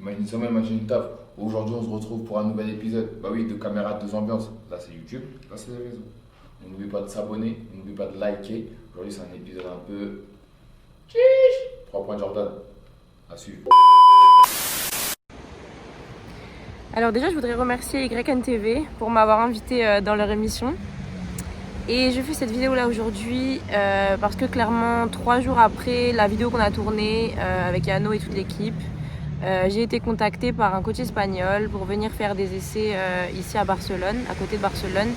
Imagine une taf. Aujourd'hui, on se retrouve pour un nouvel épisode. Bah oui, deux caméras, deux ambiances. Là, c'est YouTube, là, c'est les réseaux. On n'oublie pas de s'abonner, on n'oublie pas de liker. Aujourd'hui, c'est un épisode un peu. Chiche 3 points Jordan. À suivre. Alors déjà, je voudrais remercier YNTV pour m'avoir invité dans leur émission. Et je fais cette vidéo là aujourd'hui parce que clairement, 3 jours après la vidéo qu'on a tournée avec Yano et toute l'équipe, j'ai été contactée par un coach espagnol pour venir faire des essais ici à Barcelone, à côté de Barcelone.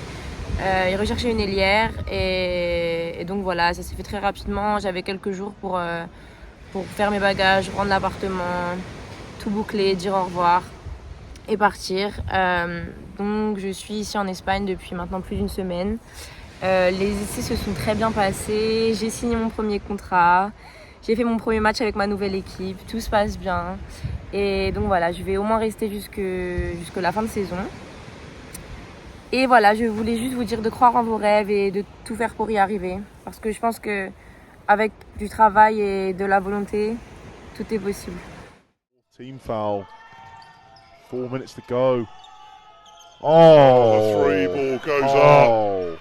Il recherchait une ailière et donc voilà, ça s'est fait très rapidement. J'avais quelques jours pour faire mes bagages, rendre l'appartement, tout boucler, dire au revoir et partir. Donc je suis ici en Espagne depuis maintenant plus d'une semaine. Les essais se sont très bien passés, j'ai signé mon premier contrat, j'ai fait mon premier match avec ma nouvelle équipe, tout se passe bien. Et donc voilà, je vais au moins rester jusque la fin de saison. Et voilà, je voulais juste vous dire de croire en vos rêves et de tout faire pour y arriver. Parce que je pense que avec du travail et de la volonté, tout est possible. Team foul. 4 minutes to go. Oh, The three ball goes up.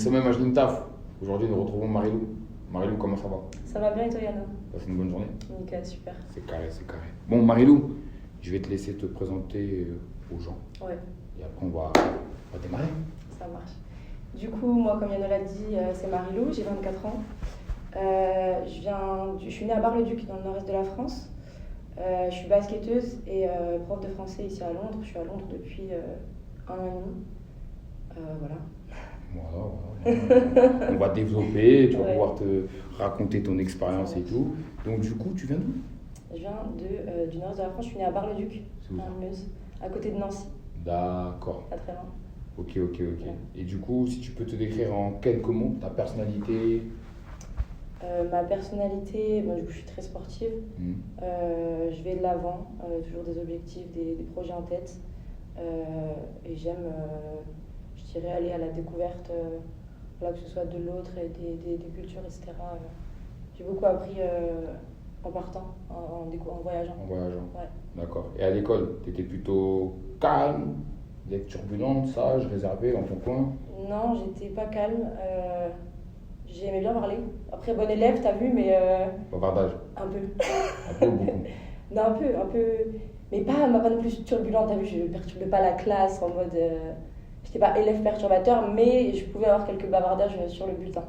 Imagine une taf. Aujourd'hui, nous retrouvons Marilou. Marilou, comment ça va? Ça va bien et toi Yana? Passez une bonne journée? Nickel, super. C'est carré, c'est carré. Bon, Marilou, je vais te laisser te présenter aux gens. Ouais, Et après, on va démarrer. ça marche. Du coup, moi, comme Yana l'a dit, c'est Marilou, j'ai 24 ans. Je suis née à Bar-le-Duc, dans le nord-est de la France. Je suis basketteuse et prof de français ici à Londres. Je suis à Londres depuis 1 an et demi. Voilà. Voilà. On va développer, tu vas Ouais. pouvoir te raconter ton expérience et tout. Donc, du coup, tu viens d'où? Je viens du nord-est de la France. Je suis née à Bar-le-Duc, C'est où ça? en Meuse, à côté de Nancy, D'accord. pas très loin. Ok. Ouais. Et du coup, si tu peux te décrire en quelques mots, ta personnalité. Ma personnalité, du coup, je suis très sportive. Je vais de l'avant, toujours des objectifs, des projets en tête. Et j'aime, je dirais, aller à la découverte, là, que ce soit de l'autre et des cultures, etc. J'ai beaucoup appris en partant, en voyageant. En voyageant. Ouais. D'accord. Et à l'école, tu étais plutôt calme, d'être turbulente, sage, réservée dans ton coin. Non, j'étais pas calme. J'aimais bien parler. Après, bonne élève, t'as vu, mais Bavardage. un peu. Un peu ou beaucoup. Non, un peu. Mais pas non plus turbulente, t'as vu, je ne perturbais pas la classe en mode. J'étais pas élève perturbateur, mais je pouvais avoir quelques bavardages sur le bulletin.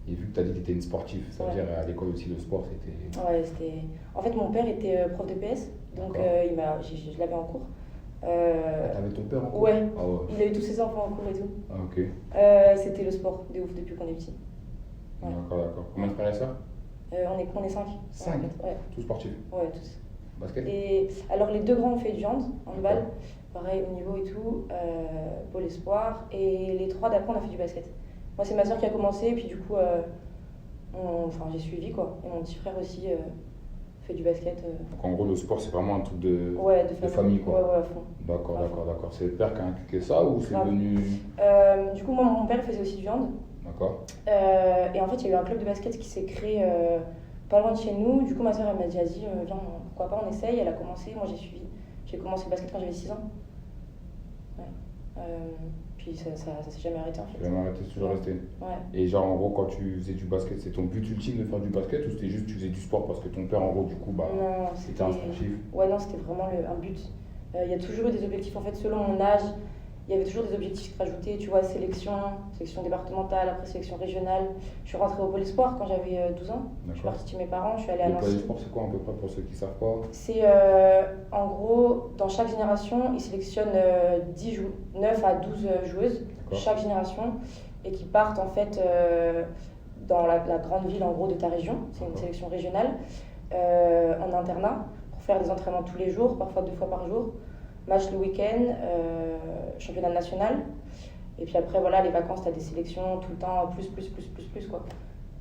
Et vu que tu as dit que tu étais une sportive, ça veut Ouais. dire à l'école aussi le sport c'était. Ouais, c'était. En fait, mon père était prof de PS, donc D'accord. je l'avais en cours. T'avais ton père en cours? Ouais, Ah ouais. il avait tous ses enfants en cours et tout. Ah ok. C'était le sport, de ouf, depuis qu'on est petit. Ouais. D'accord. Combien de frères et sœurs? On est 5. 5? Ouais, Tous sportifs. ouais, tous. Basket? Et alors, les deux grands ont fait du handball, D'accord. pareil au niveau et tout, pôle espoir. Et les 3 d'après, on a fait du basket. Moi, c'est ma soeur qui a commencé, puis du coup, j'ai suivi quoi. Et mon petit frère aussi fait du basket. Donc en gros le sport c'est vraiment un truc de Ouais, de famille quoi. Ouais, à fond. D'accord. À fond. C'est le père qui a inculqué ça ou c'est Grave. venu. Du coup, moi, mon père faisait aussi du hand. D'accord. Et en fait, il y a eu un club de basket qui s'est créé pas loin de chez nous. Du coup, ma soeur, elle m'a dit, vas-y, viens, pourquoi pas, on essaye. Elle a commencé, moi j'ai suivi. J'ai commencé le basket quand j'avais 6 ans. Ouais. Puis ça s'est jamais arrêté en fait. Jamais arrêté, c'est toujours resté. Ouais. Et genre en gros quand tu faisais du basket, c'est ton but ultime de faire du basket ou c'était juste tu faisais du sport parce que ton père en gros du coup bah Non, c'était un sportif? Ouais, non, c'était vraiment un but. Il y a toujours eu des objectifs en fait, selon mon âge. Il y avait toujours des objectifs qui se rajoutaient, tu vois, sélection départementale, après sélection régionale. Je suis rentrée au pôle espoir quand j'avais 12 ans. Je suis D'accord. partie chez mes parents, je suis allée à Le pôle Nancy. sport c'est quoi à peu près pour ceux qui savent pas? C'est en gros, dans chaque génération, ils sélectionnent 9 à 12 joueuses, D'accord. chaque génération, et qui partent en fait dans la grande ville en gros de ta région. C'est une D'accord. sélection régionale, en internat, pour faire des entraînements tous les jours, parfois 2 fois par jour. Match le week-end, championnat national. Et puis après, voilà, les vacances, tu as des sélections tout le temps, plus quoi.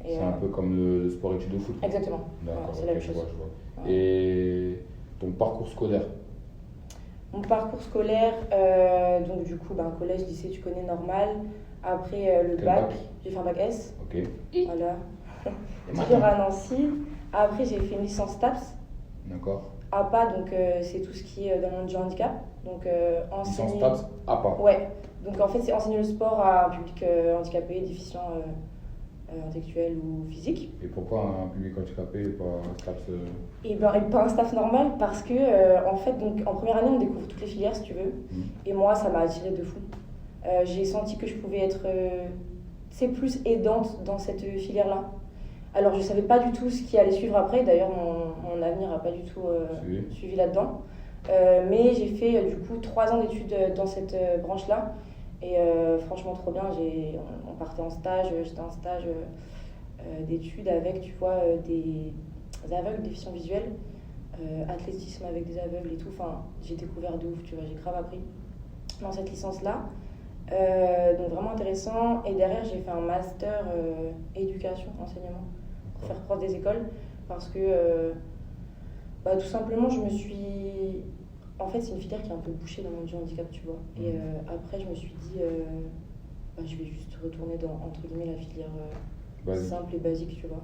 Et, C'est un peu comme le sport études de foot. Exactement. D'accord, Ouais, c'est ok, la même je chose. vois. Ouais. Et ton parcours scolaire? Mon parcours scolaire, Donc du coup, collège, lycée, tu connais normal. Après le Quel bac, bac j'ai fait un bac S. Ok. Voilà. Et Toujours maintenant à Nancy. Après, j'ai fait une licence STAPS. D'accord. APA, donc c'est tout ce qui est dans le monde du handicap. Donc Licence enseigner. TAPS, APA. Ouais. Donc en fait, c'est enseigner le sport à un public handicapé, déficient intellectuel ou physique. Et pourquoi un public handicapé et pas un STAPS Et pas un staff normal parce que en fait, donc en première année, on découvre toutes les filières si tu veux. Et moi, ça m'a attirée de fou. J'ai senti que je pouvais être plus aidante dans cette filière-là. Alors, je savais pas du tout ce qui allait suivre après. D'ailleurs, mon avenir n'a pas du tout suivi là-dedans. Mais j'ai fait du coup 3 ans d'études dans cette branche-là. Et franchement, trop bien. On partait en stage. J'étais en stage d'études avec, tu vois, des aveugles, déficients visuels, athlétisme avec des aveugles et tout. Enfin, j'ai découvert de ouf, tu vois. J'ai grave appris dans cette licence-là. Donc vraiment intéressant. Et derrière, j'ai fait un master éducation, enseignement, pour faire prof des écoles. Parce que tout simplement, je me suis... En fait, c'est une filière qui est un peu bouchée dans le monde du handicap, tu vois. Et après, je me suis dit, je vais juste retourner dans, entre guillemets, la filière simple et basique, tu vois.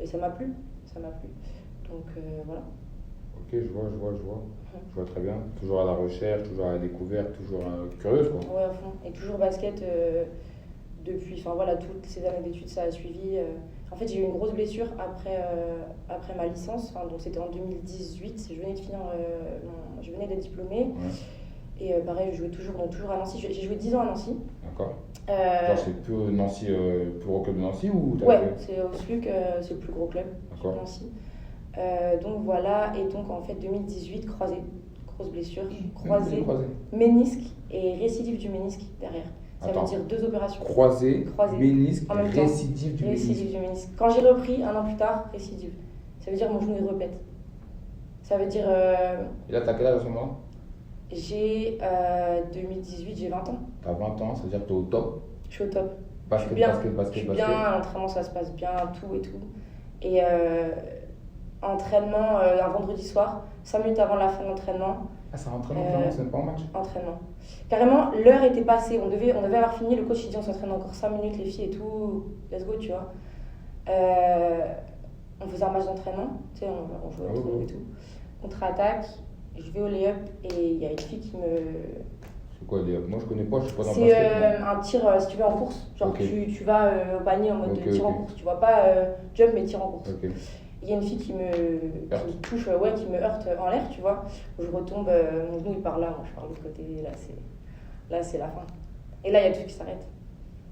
Et ça m'a plu, Donc voilà. Ok, je vois. Je vois très bien. Toujours à la recherche, toujours à la découverte, toujours curieuse, quoi. Ouais, à fond. Et toujours basket depuis, toutes ces années d'études, ça a suivi. En fait, j'ai eu une grosse blessure après ma licence, donc c'était en 2018. Je venais de finir, je venais d'être diplômée. Ouais. Et pareil, je jouais toujours à Nancy. J'ai joué 10 ans à Nancy. D'accord. Genre, c'est plus Nancy, plus gros club de Nancy ou Ouais, c'est au SLUC, c'est le plus gros club de Nancy. Donc voilà, et donc en fait 2018, grosse blessure, croisé, ménisque et récidive du ménisque derrière. Ça veut dire 2 opérations. Croisé, ménisque, en même temps. récidive du ménisque. Quand j'ai repris, 1 an plus tard, récidive. Ça veut dire mon genou il repète. Ça veut dire... Et là, t'as quel âge à ce moment-là? J'ai 2018, j'ai 20 ans. T'as 20 ans, ça veut dire que t'es au top. Je suis au top. Basket. Je suis bien, l'entraînement ça se passe bien, tout et tout. Et entraînement un vendredi soir, 5 minutes avant la fin de l'entraînement. Ah, c'est un entraînement, c'est même pas un match? Entraînement. Carrément, l'heure était passée, on devait avoir fini, le coach il dit on s'entraîne encore 5 minutes les filles et tout, let's go, tu vois. On faisait un match d'entraînement, tu sais, on jouait au trou et tout. Contre-attaque, je vais au lay-up et il y a une fille qui me... C'est quoi lay-up? Moi je connais pas, je suis pas dans le basket. C'est un tir, si tu veux, en course. Genre tu vas au panier en mode tir en course, tu vois pas jump mais tir en course. Il y a une fille qui me touche, qui me heurte en l'air, tu vois. Je retombe, mon genou il part là, moi je pars de l'autre côté, là c'est la fin. Et là il y a tout qui s'arrête.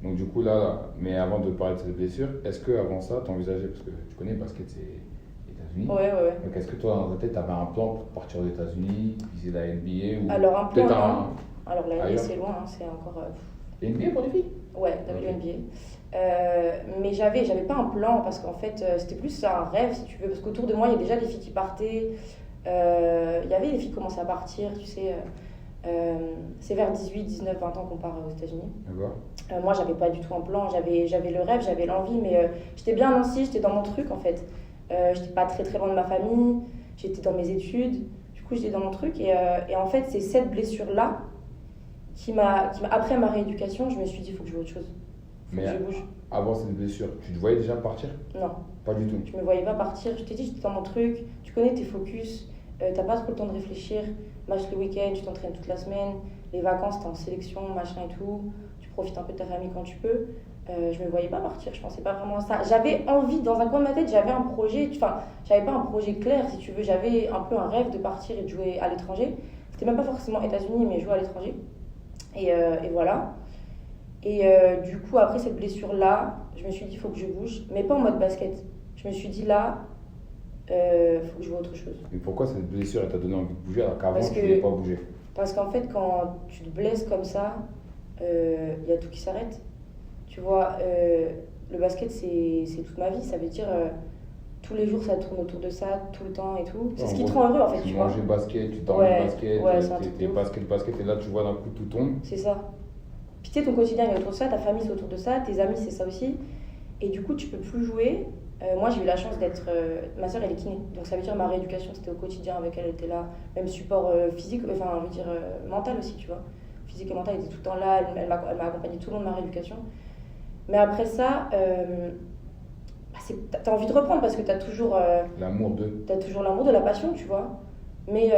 Donc du coup là, mais avant de parler de cette blessure, est-ce que avant ça t'envisageais, parce que tu connais le basket c'est les États-Unis. Ouais. Donc est-ce que toi dans ta tête t'avais un plan pour partir aux États-Unis, viser la NBA ou alors un plan non. Alors la NBA ailleurs. c'est loin, c'est encore... NBA pour les filles? Ouais, WNBA. Mais j'avais pas un plan parce qu'en fait c'était plus un rêve si tu veux, parce qu'autour de moi il y a déjà des filles qui partaient, il y avait des filles qui commençaient à partir, tu sais, c'est vers 18, 19, 20 ans qu'on part aux États-Unis. D'accord. Moi j'avais pas du tout un plan, j'avais le rêve, j'avais l'envie, mais j'étais bien à Nancy, j'étais dans mon truc en fait. J'étais pas très très loin de ma famille, j'étais dans mes études, du coup j'étais dans mon truc et en fait c'est cette blessure là qui m'a après ma rééducation, je me suis dit il faut que je fasse autre chose. Mais je bouge. Avant cette blessure, tu te voyais déjà partir? Non. Pas du tout. Je me voyais pas partir. Je t'ai dit, j'étais dans mon truc. Tu connais tes focus. T'as pas trop le temps de réfléchir. Match le week-end, tu t'entraînes toute la semaine. Les vacances, t'es en sélection, machin et tout. Tu profites un peu de ta famille quand tu peux. Je me voyais pas partir. Je pensais pas vraiment à ça. J'avais envie, dans un coin de ma tête, j'avais un projet. Enfin, j'avais pas un projet clair, si tu veux. J'avais un peu un rêve de partir et de jouer à l'étranger. C'était même pas forcément États-Unis, mais jouer à l'étranger. Et voilà. Et du coup, après cette blessure-là, je me suis dit, il faut que je bouge, mais pas en mode basket. Je me suis dit, là, il faut que je vois autre chose. Mais pourquoi cette blessure elle t'a donné envie de bouger alors qu'avant Parce tu que- ne voulais pas bouger? Parce qu'en fait, quand tu te blesses comme ça, il y a tout qui s'arrête. Tu vois, le basket, c'est toute ma vie. Ça veut dire, tous les jours, ça tourne autour de ça, tout le temps et tout. C'est En ce qui te gros, rend heureux, en fait, Tu tu vois. mangeais basket, tu dormais basket, c'est un truc de t'es ouf. basket, et là tu vois d'un coup tout tombe. C'est ça. Puis tu sais, ton quotidien est autour de ça, ta famille c'est autour de ça, tes amis c'est ça aussi. Et du coup, tu peux plus jouer. Moi, j'ai eu la chance d'être... ma soeur, elle est kiné. Donc ça veut dire ma rééducation, c'était au quotidien avec elle, elle était là. Même support physique, enfin, je veux dire mental aussi, tu vois. physique et mentale, elle était tout le temps là, elle m'a accompagnée tout le long de ma rééducation. Mais après ça, t'as envie de reprendre parce que t'as toujours L'amour de. l'amour de la passion, tu vois. Mais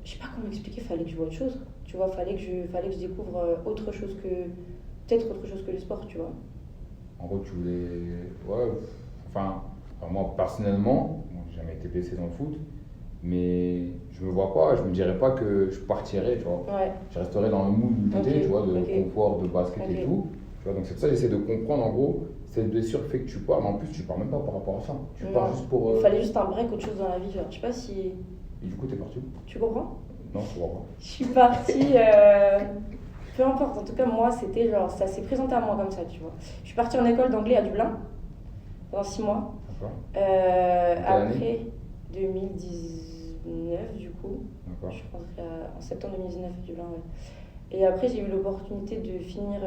je sais pas comment expliquer, fallait que je vois autre chose. Tu vois, fallait que je découvre autre chose que. Peut-être autre chose que le sport, tu vois. En gros, tu voulais. Ouais, enfin, moi personnellement, bon, j'ai jamais été blessé dans le foot, mais je me vois pas, je me dirais pas que je partirais, tu vois. Ouais. Je resterais dans le mood où t'étais, Ok, tu vois, de ok. confort, de basket et Ok. tout. Tu vois, donc c'est pour ça que j'essaie de comprendre en gros, cette blessure fait que tu pars, mais en plus tu pars même pas par rapport à ça. Tu pars Non. juste pour. Il fallait juste un break, autre chose dans la vie, genre. Je sais pas si. Et du coup, t'es parti où? Tu comprends? Non, je vois pas. Je suis partie. Peu importe, en tout cas, moi, c'était genre. Ça s'est présenté à moi comme ça, tu vois. Je suis partie en école d'anglais à Dublin pendant 6 mois. D'accord. Après 2019, du coup. D'accord. Je suis rentrée en septembre 2019 à Dublin, ouais. Et après, j'ai eu l'opportunité de finir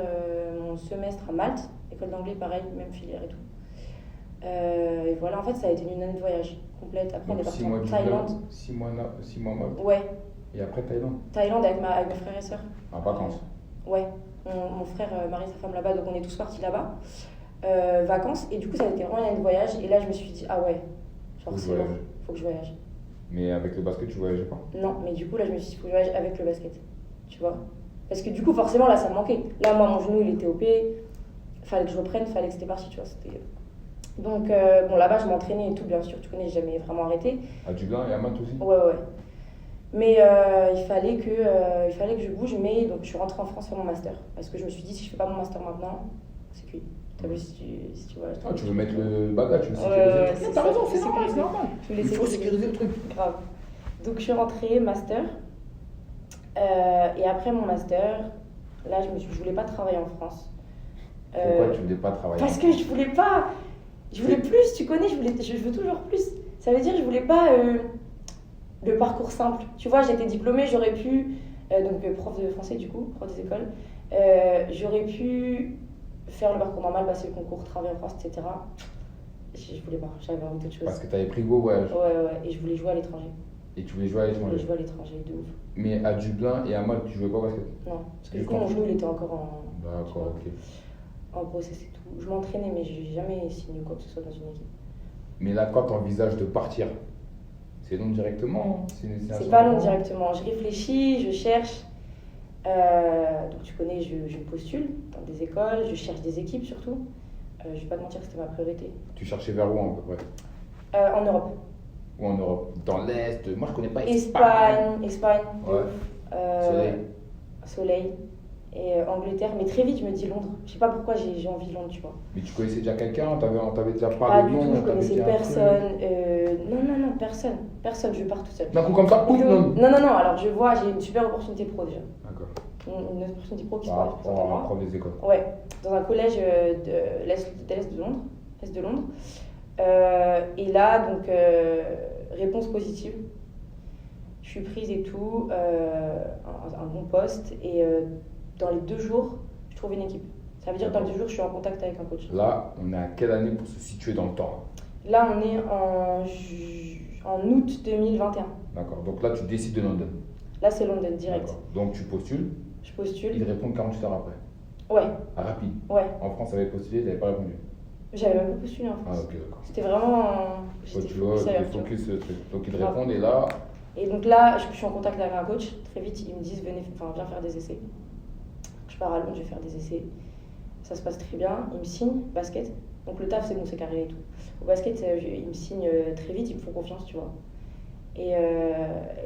mon semestre à Malte, école d'anglais, pareil, même filière et tout. Et voilà, en fait, ça a été une année de voyage complète. Après, on est Donc parti 6 mois en de Thaïlande. 6 mois, 6 mois Malte. Ouais, Et après Thaïlande. Thaïlande avec mes frères et sœurs. En vacances. Ouais, mon frère marie sa femme là-bas, donc on est tous partis là-bas. Vacances, et du coup, ça a été vraiment une année de voyage. Et là, je me suis dit, ah ouais, genre, Faut que c'est je bon, voyage. faut que je voyage. Mais avec le basket, tu voyageais pas. Non, mais du coup, là, je me suis dit, faut que je voyage avec le basket. Tu vois? Parce que du coup, forcément, là, ça me manquait. Là, moi, mon genou, il était OP. Fallait que je reprenne, fallait que c'était parti, tu vois. Donc, bon, là-bas, je m'entraînais et tout, bien sûr, tu connais, j'ai jamais vraiment arrêté. À Dublin et à Malte aussi. Ouais. Mais il fallait que je bouge, mais donc je suis rentrée en France faire mon master. Parce que je me suis dit, si je fais pas mon master maintenant, c'est cuit. T'as vu, si tu vois. Ah, tu veux mettre le bagage, tu veux Ouais, sécuriser le ouais, truc. c'est Non, ça, t'as raison, faut c'est normal, c'est sécuriser. normal. Je voulais Il faut sécuriser le truc. Grave. Donc je suis rentrée, master. Et après mon master, là, je voulais pas travailler en France. Pourquoi tu voulais pas travailler? Parce que je voulais pas. Je voulais plus, tu connais, je veux toujours plus. Ça veut dire je voulais pas le parcours simple. Tu vois, j'étais diplômée, j'aurais pu, prof de français du coup, prof des écoles, j'aurais pu faire le parcours normal, passer le concours, travailler en France, etc. Je voulais pas, j'avais envie d'autre chose. Parce que t'avais pris go voyage. Ouais, et je voulais jouer à l'étranger. Et tu voulais jouer à Je voulais l'étranger. jouer à l'étranger, de ouf. Mais à Dublin et à Malte, tu jouais pas au basket? Non, parce que Et du coup, quand mon tu- genou, il était encore en. D'accord, ok. En process et tout. Je m'entraînais, mais j'ai jamais signé quoi que ce soit dans une équipe. Mais là, quand tu envisages de partir, c'est long directement? C'est pas long directement. Je réfléchis, je cherche. Donc tu connais, je postule dans des écoles, je cherche des équipes surtout. Je vais pas te mentir que c'était ma priorité. Tu cherchais vers où à peu près? En Europe. Ou en Europe? Dans l'Est? Moi, je connais pas Espagne. Ouais. Soleil. Soleil. Et Angleterre. Mais très vite, je me dis Londres. Je sais pas pourquoi j'ai envie de Londres, tu vois. Mais tu connaissais déjà quelqu'un? T'avais déjà Pas parlé du de tout, nom? je T'avais connaissais dit un truc? personne. Non, personne. Personne, je pars toute seule. D'un coup comme ça, pouf, non. Non, alors j'ai une super opportunité pro déjà. D'accord. Une opportunité pro qui se Bah, présente à pour un moi. prof des écoles. Ouais, dans un collège de l'Est de Londres. Est de Londres. Et là, donc, réponse positive. Je suis prise et tout, un bon poste. Et dans les 2 jours, je trouve une équipe. Ça veut dire que dans les 2 jours, je suis en contact avec un coach. Là, on est à quelle année pour se situer dans le temps? Là, on est en août 2021. D'accord. Donc là, tu décides de London. Là, c'est London, direct. D'accord. Donc tu postules, Je ils postule. répondent 48 heures après. Ouais, Ah, rapide. ouais. En France, ça avait postulé, t'avais pas répondu. J'avais même pas postulé en Ah, France. ok, d'accord. C'était vraiment. Ouais, J'étais tu vois, focus tu ailleurs, tu vois. focus le truc. Donc ils te Grave. répondent et là, Et donc là, je suis en contact avec un coach. Très vite, ils me disent viens faire des essais. Je pars à Londres, je vais faire des essais. Ça se passe très bien. Ils me signent, basket. Donc le taf, c'est bon, c'est carré et tout. Au basket, ils me signent très vite, ils me font confiance, tu vois. Et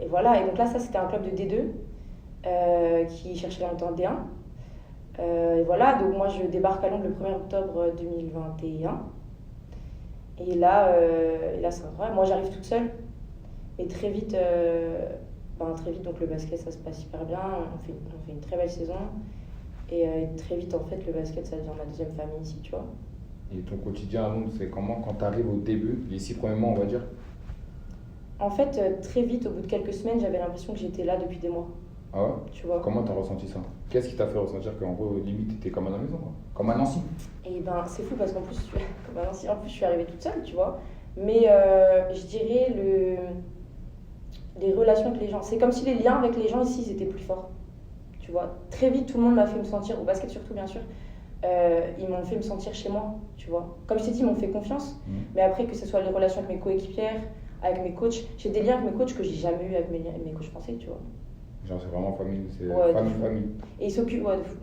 voilà. Et donc là, ça, c'était un club de D2 qui cherchait en temps D1. Et voilà, donc moi, je débarque à Londres le 1er octobre 2021. Et là, c'est vrai. Moi, j'arrive toute seule. Et très vite, donc le basket, ça se passe hyper bien. On fait une très belle saison. Et très vite, en fait, le basket, ça devient ma deuxième famille ici, tu vois. et ton quotidien à Londres, c'est comment quand tu arrives au début, les 6 premiers mois, on va dire? En fait, très vite, au bout de quelques semaines, j'avais l'impression que j'étais là depuis des mois, Ah ouais? tu vois. Comment t'as ressenti ça? Qu'est-ce qui t'a fait ressentir qu'en gros, limite, t'étais comme à la maison, quoi? Comme à Nancy? Et ben, c'est fou parce qu'en plus, je suis arrivée toute seule, tu vois. Mais je dirais les relations avec les gens. C'est comme si les liens avec les gens ici, ils étaient plus forts. tu vois. Très vite, tout le monde m'a fait me sentir, au basket surtout, bien sûr, ils m'ont fait me sentir chez moi, tu vois. Comme je t'ai dit, ils m'ont fait confiance, mais après, que ce soit les relations avec mes coéquipières, avec mes coachs, j'ai des liens avec mes coachs que j'ai jamais eu avec mes coachs français, tu vois. Genre, c'est vraiment famille, c'est Ouais, famille. Et ils s'occupent, ouais, de fou.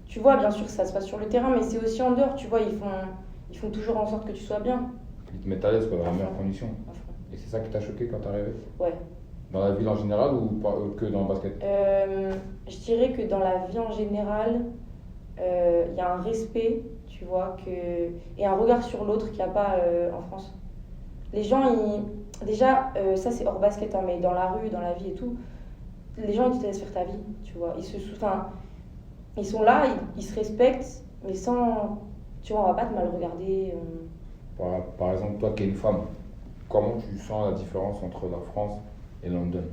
Tu vois, bien sûr, ça se passe sur le terrain, mais c'est aussi en dehors, tu vois, ils font toujours en sorte que tu sois bien. Ils te mettent à l'aise, quoi, dans la meilleure Enfin. condition. Enfin, Et c'est ça qui t'a choqué quand t'es arrivé? ouais. Dans la ville en général ou que dans le basket? Je dirais que dans la vie en général, il y a un respect, tu vois, et un regard sur l'autre qu'il n'y a pas en France. Les gens, déjà, ça c'est hors basket, hein, mais dans la rue, dans la vie et tout, les gens ils te laissent faire ta vie, tu vois. Ils sont là, ils se respectent, mais sans, tu vois, on va pas te mal regarder. Par exemple, toi qui es une femme, comment tu sens la différence entre la France et London?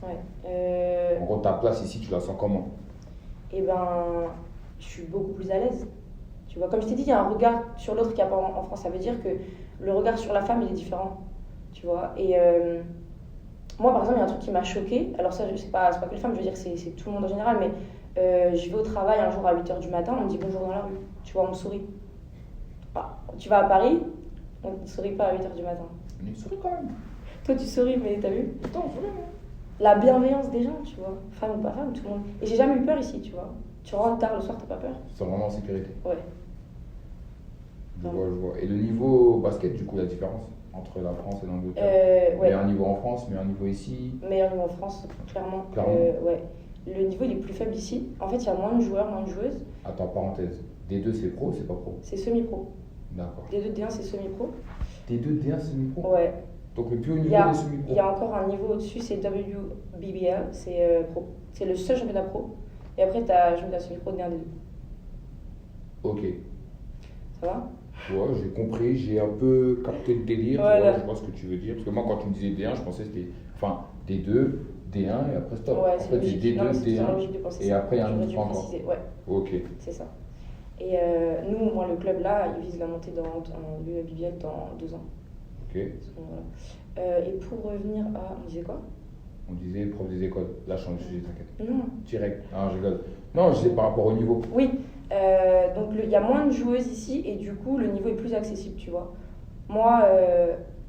Ouais. En gros, ta place ici, tu la sens comment? Et ben, je suis beaucoup plus à l'aise. Tu vois, comme je t'ai dit, il y a un regard sur l'autre qu'il n'y a pas en France. Ça veut dire que le regard sur la femme, il est différent. Tu vois, et moi, par exemple, il y a un truc qui m'a choquée. Alors ça, c'est pas que les femmes, je veux dire, c'est tout le monde en général, mais je vais au travail un jour à 8h du matin, on me dit bonjour dans la rue. Tu vois, on me sourit. Ah, tu vas à Paris, on ne sourit pas à 8h du matin. Mais il sourit quand même. Toi, tu souris, mais t'as vu? Attends, on sourit. La bienveillance des gens, tu vois. Femme ou pas femme, tout le monde. Et j'ai jamais eu peur ici, tu vois. Tu rentres tard le soir, t'as pas peur? Tu te sens vraiment en sécurité. Ouais. Je vois. Et le niveau basket, du coup, la différence entre la France et l'Angleterre? Ouais. Meilleur niveau en France, meilleur niveau ici? Meilleur niveau en France, clairement. Clairement. Ouais. Le niveau il est plus faible ici. En fait, il y a moins de joueurs, moins de joueuses. Attends, parenthèse. D2, c'est pro ou c'est pas pro? C'est semi-pro. D'accord. D2, D1, c'est semi-pro. D2, D1, c'est semi-pro? Ouais. Donc le plus haut Il niveau y a, des semi-pro? il y a encore un niveau au-dessus, c'est WBBL, c'est pro. C'est le seul championnat pro. Et après, tu as championnat semi-pro D1, D2. Ok. Ça va? Ouais, j'ai compris, j'ai un peu capté le délire. Voilà. Ouais, je vois ce que tu veux dire. Parce que moi, quand tu me disais D1, je pensais que c'était. Enfin, D2, D1 et après stop. Ouais, En c'est fait, logique. D2, Non, mais c'est D1. logique de penser Et ça. après, il y a un J'aurais autre dû encore. préciser. Ouais, Ok. c'est ça. Et nous, moi, le club là, il vise la montée en WBBL dans 2 ans. Ok. Voilà. Et pour revenir à. On disait quoi? On disait prof des écoles. Là, je change de sujet, t'inquiète. Non. Direct. Ah, je rigole. Non, je sais par rapport au niveau. Oui, donc il y a moins de joueuses ici et du coup le niveau est plus accessible, tu vois. Moi,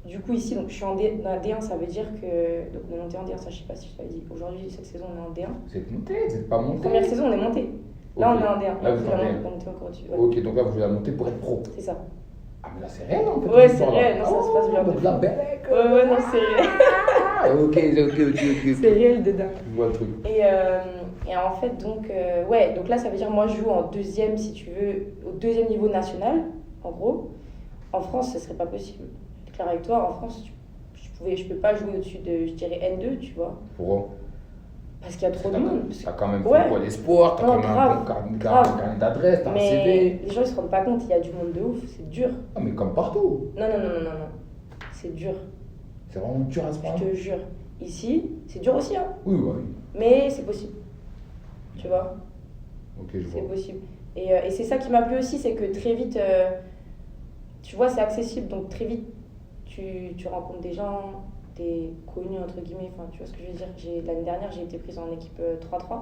du coup ici, donc, je suis dans la D1, ça veut dire que. Donc on est monté en D1, ça je sais pas si je t'avais dit. Aujourd'hui, cette saison, on est en D1. Vous êtes monté, vous n'êtes pas monté. Première saison, on est monté. Là, Ok. on est en D1. Là, vous êtes en D1. On était encore au-dessus. Ouais. Ok, donc là, vous voulez la monter pour être pro. C'est ça. Ah, mais là, c'est réel en fait. Ouais, cette c'est histoire-là. réel. Non, ça se passe bien. Donc la belle. Ouais, non, c'est réel. Ah, ok. C'est réel de dingue. Je vois le truc. Et en fait, donc, ouais, donc là, ça veut dire moi, je joue en deuxième, si tu veux, au deuxième niveau national, en gros. En France, ce serait pas possible. Je suis claire avec toi, en France, je peux pas jouer au-dessus de, je dirais, N2, tu vois. Pourquoi? Parce qu'il y a trop de monde. T'as quand même Ouais. fait quoi, l'espoir, t'as Non, quand même un grave, bon carnet grave. d'adresse, t'as un Mais CV. les gens, ils se rendent pas compte, il y a du monde de ouf, c'est dur. Ah, mais comme partout. Non. C'est dur, C'est vraiment dur à ce point. je te jure. Ici, c'est dur aussi, hein. Oui, oui. Mais c'est possible. Tu vois? Ok, je C'est vois. possible. Et c'est ça qui m'a plu aussi, c'est que très vite, tu vois, c'est accessible. Donc très vite, tu rencontres des gens, t'es connu, entre guillemets. Enfin, tu vois ce que je veux dire. L'année dernière, j'ai été prise en équipe 3-3.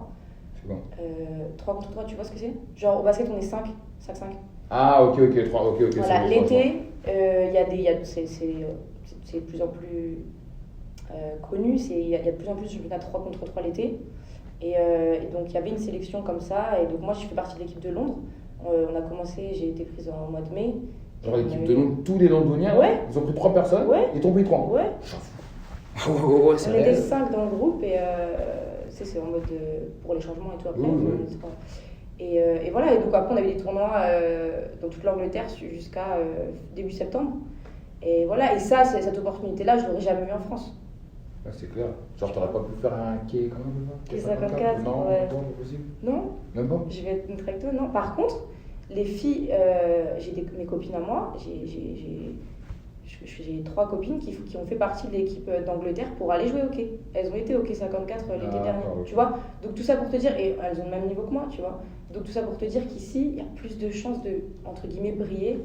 C'est bon. 3 contre 3, tu vois ce que c'est? Genre au basket, on est 5, 5-5. Ah, ok, 3, ok. Voilà, c'est bon, l'été, c'est de plus en plus connu. Il y a de plus en plus de championnats 3 contre 3 l'été. Et donc il y avait une sélection comme ça. Et donc moi, je fais partie de l'équipe de Londres. On a commencé, j'ai été prise en mois de mai. Genre l'équipe de Londres, tous les Londoniens, Ouais. ils ont pris 3 personnes, Ouais. ils t'ont pris 3. Ouais. Ouais, c'est On était réel. 5 dans le groupe et c'est en mode pour les changements et tout après. Oui, oui. on était 3. Et voilà, et donc après on avait des tournois dans toute l'Angleterre jusqu'à début septembre. Et voilà, et ça, cette opportunité-là, je l'aurais jamais eu en France. Ouais, c'est clair. Genre, t'aurais pas pu faire un quai, comment on dit Quai 54, Non, ouais. non, pas possible. Non, Même pas. je vais être une tracto, non. Par contre, les filles, mes copines à moi, j'ai 3 copines qui ont fait partie de l'équipe d'Angleterre pour aller jouer au quai. Elles ont été au quai 54 l'été dernier, d'accord, ok. tu vois. Donc tout ça pour te dire, et elles ont le même niveau que moi, tu vois. Donc tout ça pour te dire qu'ici, il y a plus de chances de, entre guillemets, briller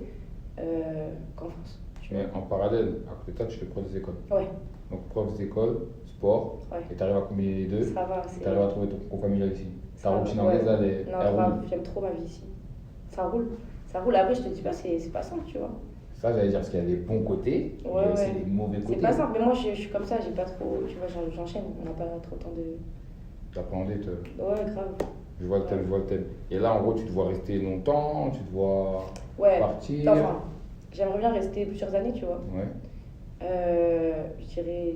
qu'en France. Tu vois. Mais en parallèle, à côté de ça, tu fais prof des écoles. Ouais. Donc, prof des écoles, sport, Ouais. et tu arrives à combiner les deux, Ça va, tu arrives à trouver ton compte familial ici. Ta routine ouais. anglaise, là, Non, elle grave, roule. j'aime trop ma vie ici. Ça roule. Ça roule. Après, je te dis pas, c'est pas simple, tu vois. Ça, j'allais dire, parce qu'il y a des bons côtés, Ouais, mais aussi ouais. des mauvais côtés. C'est pas simple, mais moi, je suis comme ça, j'ai pas trop. Tu vois, j'enchaîne, on n'a pas trop le temps de. T'appréhendais, Ouais, grave. je vois le thème, Ouais. je vois le thème. Et là, en gros, tu te vois rester longtemps, tu te vois Ouais. partir. Enfin, j'aimerais bien rester plusieurs années, tu vois. Ouais, Je dirais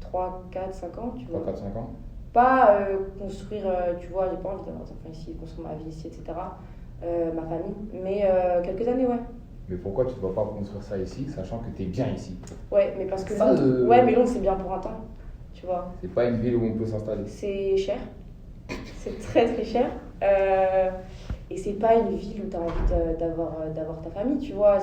3, 4, 5 ans, tu 3, vois. 4, 5 ans. Pas tu vois, j'ai pas envie d'avoir des enfants ici, construire ma vie ici, etc. Ma famille, mais quelques années, ouais. Mais pourquoi tu ne vas pas construire ça ici, sachant que tu es bien ici? Ouais, mais parce que Ça, Londres, ouais, mais Londres, c'est bien pour un temps, tu vois. C'est pas une ville où on peut s'installer. C'est cher, c'est très très cher. Et c'est pas une ville où tu as envie d'avoir ta famille, tu vois.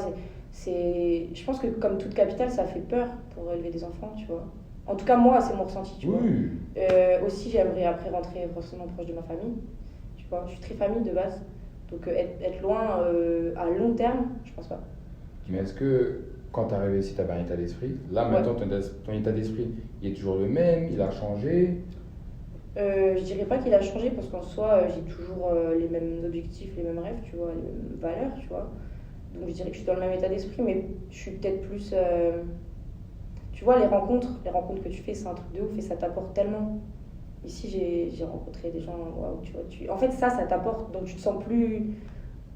Je pense que comme toute capitale, ça fait peur pour élever des enfants, tu vois. En tout cas, moi, c'est mon ressenti, tu vois. Oui. Aussi, j'aimerais après rentrer forcément proche de ma famille, tu vois. Je suis très famille de base, donc être loin à long terme, je pense pas. Mais est-ce que quand tu es arrivé ici, tu avais un état d'esprit? Là, maintenant, ton état d'esprit, il est toujours le même, il a changé? Je dirais pas qu'il a changé parce qu'en soi, j'ai toujours les mêmes objectifs, les mêmes rêves, tu vois, les mêmes valeurs, tu vois. Donc je dirais que je suis dans le même état d'esprit, mais je suis peut-être plus. Tu vois, les rencontres que tu fais, c'est un truc de ouf et ça t'apporte tellement. Ici, j'ai rencontré des gens, waouh, tu vois. En fait, ça t'apporte, donc tu te sens plus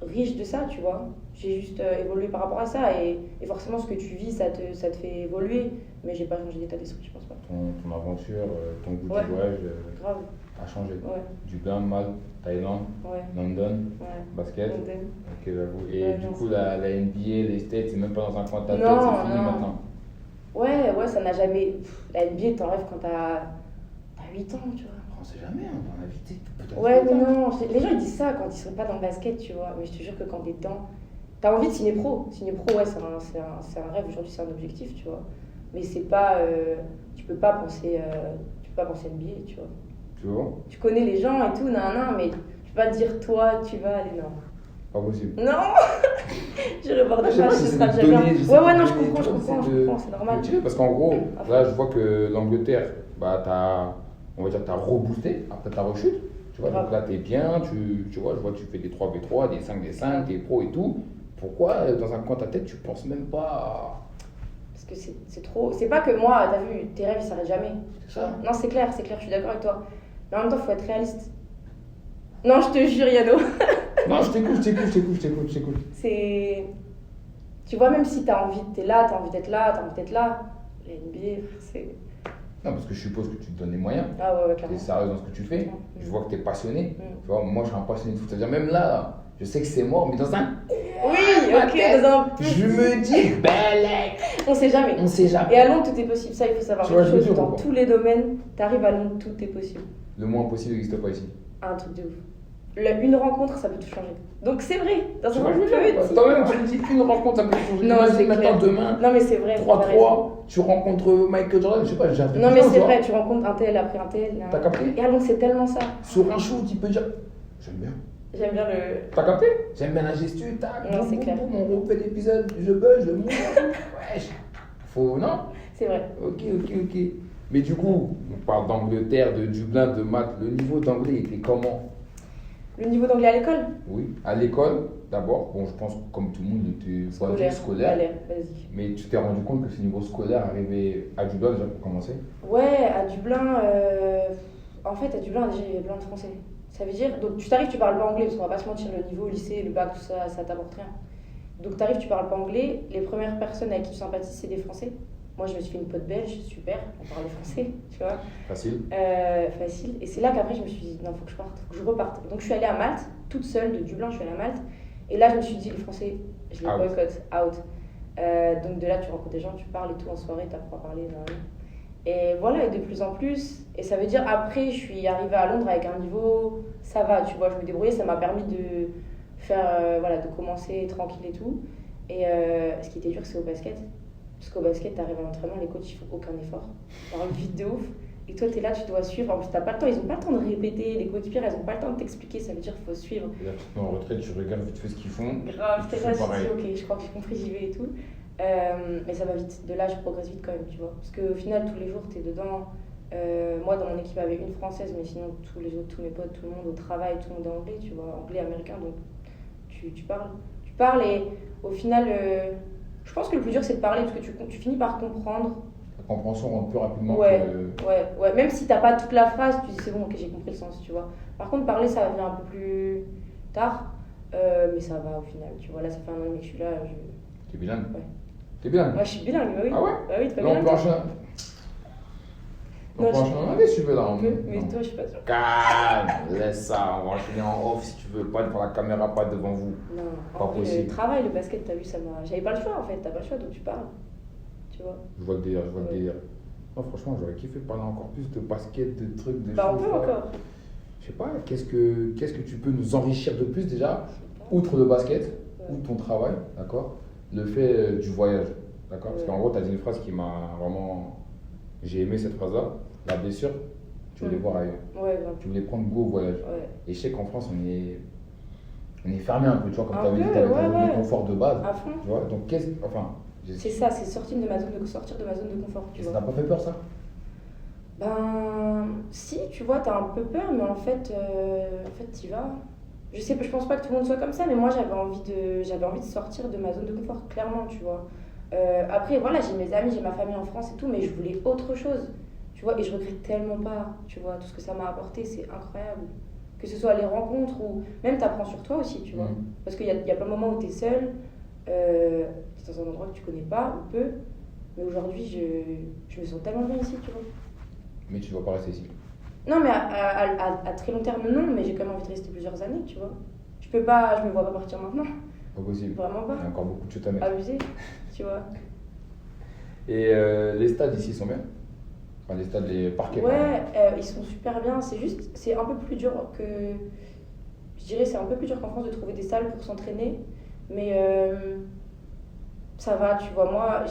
riche de ça, tu vois. J'ai juste évolué par rapport à ça et forcément, ce que tu vis, ça te fait évoluer, mais j'ai pas changé d'état d'esprit, je pense pas. Ton aventure, ton goût Ouais. du voyage Grave, a changé. ouais, Dublin, Malte, Thaïlande, ouais, London, ouais. basket. London. Ok, j'avoue. Et Ouais, du non, coup, c'est la NBA, les States, c'est même pas dans un coin de ta tête, Non, c'est fini non. maintenant. Ouais, ça n'a jamais. La NBA, t'en rêves quand t'as 8 ans, tu vois. On sait jamais, hein, dans la vie, peut-être. Ouais, mais non, les gens ils disent ça quand ils sont pas dans le basket, tu vois. Mais je te jure que quand t'es dedans, t'as envie de signer pro. Signer pro, ouais, c'est un rêve, aujourd'hui c'est un objectif, tu vois. Mais c'est pas. Tu peux pas penser NBA, tu vois. Tu vois? Tu connais les gens et tout, nan, mais tu peux pas te dire toi, tu vas aller, non. Pas possible. Non Je reborde Je sais pas, pas ce si c'est sera des déjà bien. données, je sais Ouais, pas non, des je données, comprends, tu vois, c'est normal. Tu sais, parce qu'en gros, À là, fond. je vois que l'Angleterre, bah, on va dire, t'as reboosté après ta rechute. Tu vois, Grave. donc là, t'es bien, tu vois, je vois que tu fais des 3v3, des 5v5, des pros et tout. Pourquoi, dans un coin de ta tête, tu penses même pas à... Parce que c'est trop. C'est pas que moi, t'as vu, tes rêves ils s'arrêtent jamais. C'est ça. Non, c'est clair, je suis d'accord avec toi. Mais en même temps, faut être réaliste. Non, je te jure, Yano. Non, je t'écoute. C'est. Tu vois, même si t'as envie, t'es là, t'as envie d'être là, la NBA, c'est. Non, parce que je suppose que tu te donnes les moyens. Ah ouais, Tu es clairement. sérieuse dans ce que tu fais. Mm. Je vois que tu es passionné. Mm. Tu vois, moi, je suis un passionné de foot. C'est-à-dire, même là, je sais que c'est mort, mais dans un... Oui, ok, dans un. Je me dis, Belek. On sait jamais. On sait jamais. Et à Londres, tout est possible. Ça, il faut savoir. Tu vois, Quelque je veux chose, dire, dans ou pas tous les domaines, t'arrives à Londres, tout est possible. Le moins possible n'existe pas ici. Un truc de ouf. Une rencontre, ça peut tout changer. Donc c'est vrai. Dans Tu un vois, je veux dire, petit- toi-même, tu me dis qu'une rencontre, ça peut changer. Non, Imagine c'est maintenant, clair. demain, Non, mais c'est vrai. t'as raison. 3-3, tu rencontres Michael Jordan, je sais pas, j'ai appris Non, mais ça, c'est tu vois. vrai, tu rencontres un tel après un tel. T'as capté? Et à Londres, c'est tellement ça. Sur un shoot, il peut dire, j'aime bien. J'aime bien le. T'as capté? J'aime bien la gestu, tac, Non, boum, c'est boum, clair. boum, on refait l'épisode, je buzz, je monte. Wesh. Faut, non? C'est vrai. Ok. Mais du coup, on parle d'Angleterre, de Dublin, de Malte. Le niveau d'anglais était comment? Le niveau d'anglais à l'école Oui, à l'école, d'abord. Bon, je pense que comme tout le monde, il était scolaire. Allez, vas-y. Mais tu t'es rendu compte que ce niveau scolaire arrivait à Dublin déjà pour commencer? Ouais, à Dublin, en fait, à Dublin, déjà, il y avait plein de Français. Ça veut dire, donc tu t'arrives, tu parles pas anglais, parce qu'on va pas se mentir, le niveau, le lycée, le bac, tout ça, ça t'apporte rien. Donc t'arrives, tu parles pas anglais, les premières personnes avec qui tu sympathises, c'est des Français. Moi, je me suis fait une pote belge, super, on parlait français, tu vois. Facile. Facile. Et c'est là qu'après, je me suis dit, non, faut que je parte, faut que je reparte. Donc je suis allée à Malte, toute seule, de Dublin, je suis allée à Malte. Et là, je me suis dit, les Français, je les Out. boycotte, out. Donc de là, tu rencontres des gens, tu parles et tout en soirée, t'apprends à parler. Et voilà, et de plus en plus. Et ça veut dire, après, je suis arrivée à Londres avec un niveau, ça va, tu vois, je me débrouillais, ça m'a permis de faire, voilà, de commencer tranquille et tout. Et ce qui était dur, c'est au basket. Parce qu'au basket, t'arrives à l'entraînement, les coachs, ils font aucun effort. Ils parlent vite de ouf. Et toi, t'es là, tu dois suivre. En plus, t'as pas le temps, ils ont pas le temps de répéter. Les coéquipiers, elles ont pas le temps de t'expliquer. Ça veut dire qu'il faut suivre. Là, tu te mets en retraite, tu regardes vite fait ce qu'ils font. Grave, Tu t'es fais là, je pareil. dis, ok, je crois que j'ai compris, j'y vais et tout. Mais ça va vite. De là, je progresse vite quand même, tu vois. Parce qu'au final, tous les jours, t'es dedans. Moi, dans mon équipe, il y avait une française, mais sinon, tous les autres, tous mes potes, tout le monde au travail, tout le monde est anglais, tu vois, anglais, américain, donc tu parles. Tu parles et au final, je pense que le plus dur, c'est de parler parce que tu finis par comprendre. La compréhension rentre plus rapidement Ouais, que. ouais. Même si t'as pas toute la phrase, tu dis c'est bon, ok, j'ai compris le sens, tu vois. Par contre, parler, ça vient un peu plus tard, mais ça va au final, tu vois. Là, ça fait 1 an et demi que je suis là. T'es bilingue? Ouais. T'es bilingue? Moi, je suis bilingue, bah oui. Ah ouais? Bah oui, t'es pas Là, on bilingue. peut enchaîner. On Non, peut je- enchaîner en anglais si tu veux là. On peut, mais toi, je suis pas sûre. Calme, laisse ça, on va enchaîner en off si tu veux, pas devant la caméra, pas devant vous. Non, Pas en vrai, possible. le travail, le basket, t'as vu, ça m'a. J'avais pas le choix en fait, t'as pas le choix, donc tu parles. Tu vois. Je vois le délire, je vois Ouais. le délire. Non, franchement, j'aurais kiffé parler encore plus de basket, de trucs, de Bah, on choses, peut là. encore. Je sais pas, qu'est-ce que tu peux nous enrichir de plus déjà, Je sais pas. outre le basket, Ouais. ou ton travail, d'accord? Le fait du voyage, d'accord? Parce Ouais. qu'en gros, tu as dit une phrase qui m'a vraiment. J'ai aimé cette phrase-là. La blessure, tu voulais voir ailleurs. Ouais, grave. Tu voulais prendre goût au voyage. Ouais. Et je sais qu'en France, on est fermé un peu, tu vois, comme Un tu avais dit, peu, tu avais ouais, ton zone ouais. de confort de base. À fond. Tu vois, donc enfin, C'est ça, c'est sortir de ma zone de confort, tu ça vois. t'a pas fait peur ça? Ben, si, tu vois, t'as un peu peur, mais en fait, t'y vas. Je pense pas que tout le monde soit comme ça, mais moi, j'avais envie de sortir de ma zone de confort, clairement, tu vois. Après, voilà, j'ai mes amis, j'ai ma famille en France et tout, mais je voulais autre chose, tu vois, et je regrette tellement pas, tu vois, tout ce que ça m'a apporté, c'est incroyable. Que ce soit les rencontres ou même t'apprends sur toi aussi, tu vois. Mhm. Parce qu'il y a plein de moments où t'es seul, t'es dans un endroit que tu connais pas ou peu, mais aujourd'hui, je me sens tellement bien ici, tu vois. Mais tu vas pas rester ici. Non, mais à très long terme, non, mais j'ai quand même envie de rester plusieurs années, tu vois. Je me vois pas partir maintenant, Pas possible. vraiment Il y pas. a encore beaucoup de choses à mettre. Abusé, tu vois. Et les stades ici sont bien? Enfin, les stades, les parquets. pardon. Ouais, ils sont super bien, c'est un peu plus dur que. Je dirais, c'est un peu plus dur qu'en France de trouver des salles pour s'entraîner, mais ça va, tu vois. Moi,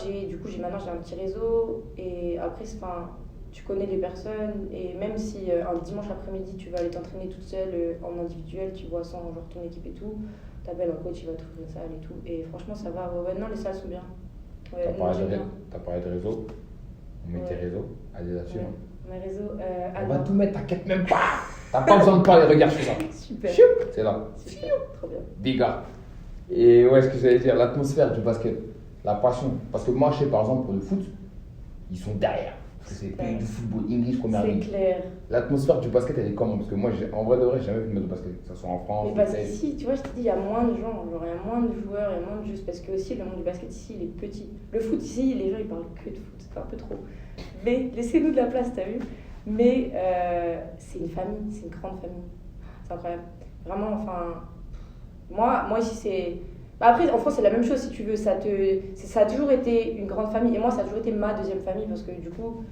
maintenant j'ai un petit réseau, et après, tu connais les personnes, et même si un dimanche après-midi tu vas aller t'entraîner toute seule en individuel, tu vois, sans genre ton équipe et tout, t'appelles un coach, il va t'ouvrir une salle et tout, et franchement ça va. Ouais, non, les salles sont bien. Ouais, T'as non, parlé, j'aime de... bien. t'as parlé de réseau. On met Ouais. tes réseaux. Allez là-dessus. Ouais. hein. Mes réseaux, On va tout mettre, t'inquiète même pas. T'as pas besoin de parler, regarde sur ça. super, Choup, c'est là. super, trop bien. Biga. Et ouais, ce que j'allais dire, l'atmosphère du basket, la passion. Parce que moi, je sais par exemple pour le foot, ils sont derrière. Parce que c'est le pays Ouais. du football, English première C'est ligue. clair. L'atmosphère du basket, elle est comment? Parce que moi, en vrai de vrai, j'ai jamais vu de match de basket, que ce soit en France, Mais ou parce peut-être. qu'ici, tu vois, je te dis, il y a moins de gens, genre il y a moins de joueurs, il y a moins de jeux, parce que aussi le monde du basket ici, il est petit. Le foot ici, les gens ils parlent que de foot, c'est un peu trop. Mais laissez-nous de la place, t'as vu? Mais c'est une famille, c'est une grande famille. C'est incroyable. Vraiment, enfin, moi ici c'est. Bah après, en France, c'est la même chose si tu veux. Ça a toujours été une grande famille. Et moi, ça a toujours été ma deuxième famille parce que du coup,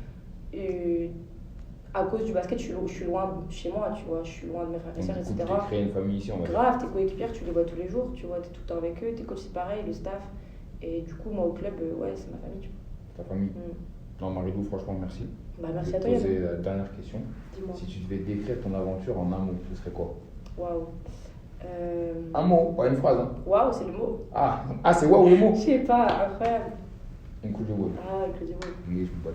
à cause du basket, je suis loin de chez moi, tu vois. Je suis loin de mes frères et Donc, sœurs, du coup, etc. tu t'es créé une famille ici, on va dire. Grave, tes coéquipiers, tu les vois tous les jours, tu vois, t'es tout le temps avec eux, tes coachs, c'est pareil, le staff. Et du coup, moi au club, ouais, c'est ma famille, tu Ta famille. vois. Non, Marilou, franchement, merci. Bah, Je merci vais à te toi, poser Yann. la dernière question. Dis-moi. Si tu devais décrire ton aventure en un mot, ce serait quoi? Waouh. Un mot, pas une phrase. Hein. Waouh, c'est le mot. Ah, c'est waouh le mot. Je sais pas, incroyable. Une coupe de boule. Ah, avec le démon. English football.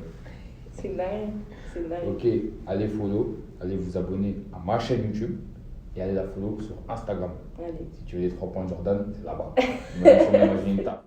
C'est une dinguerie. C'est une dinguerie. Ok, allez follow, allez vous abonner à ma chaîne YouTube et allez la follow sur Instagram. Allez. Si tu veux les 3 points de Jordan, c'est là-bas. Même si on imagine une table.